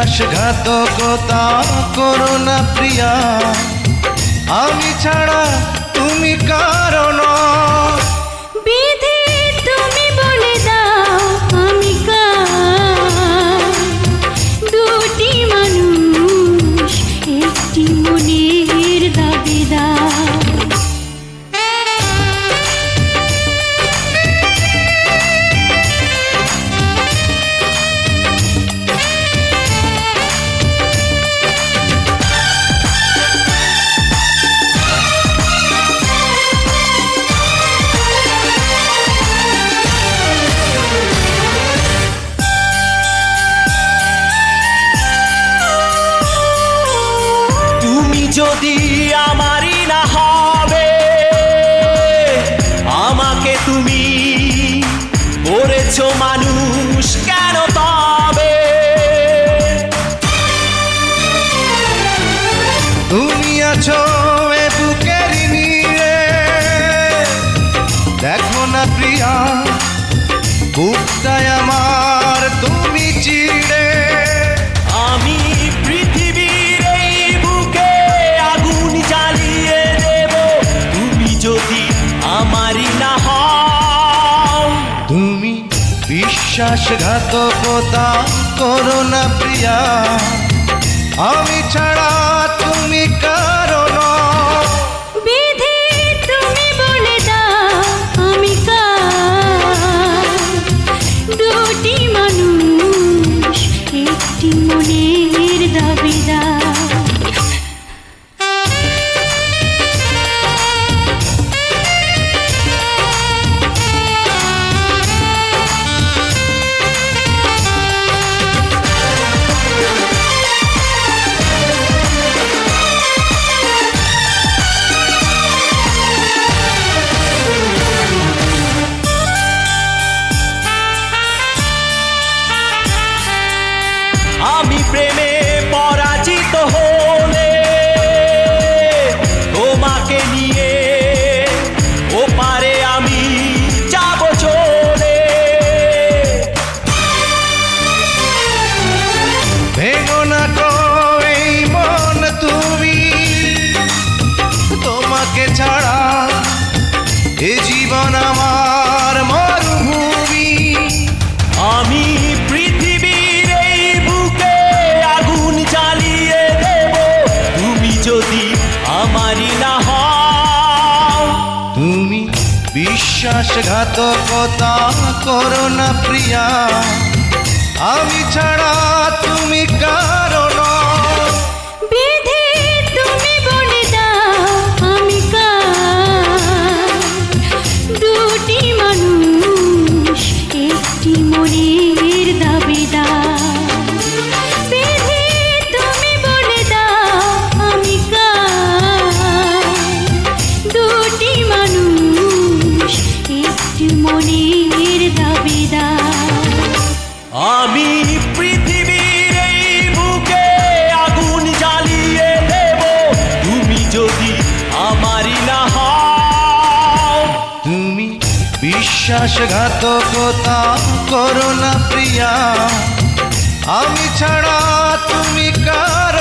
বিশ্বাসঘাতকতা করো না প্রিয়া, আমি ছাড়া তুমি কারণ। বিধি তুমি বলে দাও আমি কার, দুটি মানুষ একটি মনের দাবিদার। যদি আমারই না হবে, আমাকে তুমি করেছো মানুষ কেন তবে? তুমি আছো এ বুকের নিয়ে, দেখো না প্রিয়া বুকটায় আমার তুমি চিড়ে। আমি পৃথিবীর এই বুকে আগুন জ্বালিয়ে দেব, তুমি যদি আমারই না হও। তুমি বিশ্বাসঘাতকতা করো না প্রিয়া, আমি ছাড়া তুমি কারণ। বিধি তুমি বলে দাও আমি কার, দুটি মানুষ একটি মনের দাবিদার। আমি প্রেমে পরাজিত হলে তোমাকে নিয়ে ওপারে আমি যাব চলে। ভেঙো না গো এই মন তুমি, তোমাকে ছাড়া এ জীবন আমার মরুভূমি। আমি পৃথিবীর এই বুকে আগুন জ্বালিয়ে দেব, তুমি যদি আমারই না হও। তুমি বিশ্বাসঘাতকতা করো না প্রিয়া, আমি ছাড়া তুমি কারণ। বিধি তুমি বলে দাও আমি কার, দুটি মানুষ একটি মনের দাবিদার। বিধি তুমি বলে দাও আমি কার, দুটি মানুষ একটি মনের দাবিদার। আমি পৃথিবীর এই বুকে আগুন জ্বালিয়ে দেব, তুমি যদি আমারই না হও। তুমি বিশ্বাসঘাতকতা করো না প্রিয়া, আমি ছাড়া তুমি কারণ।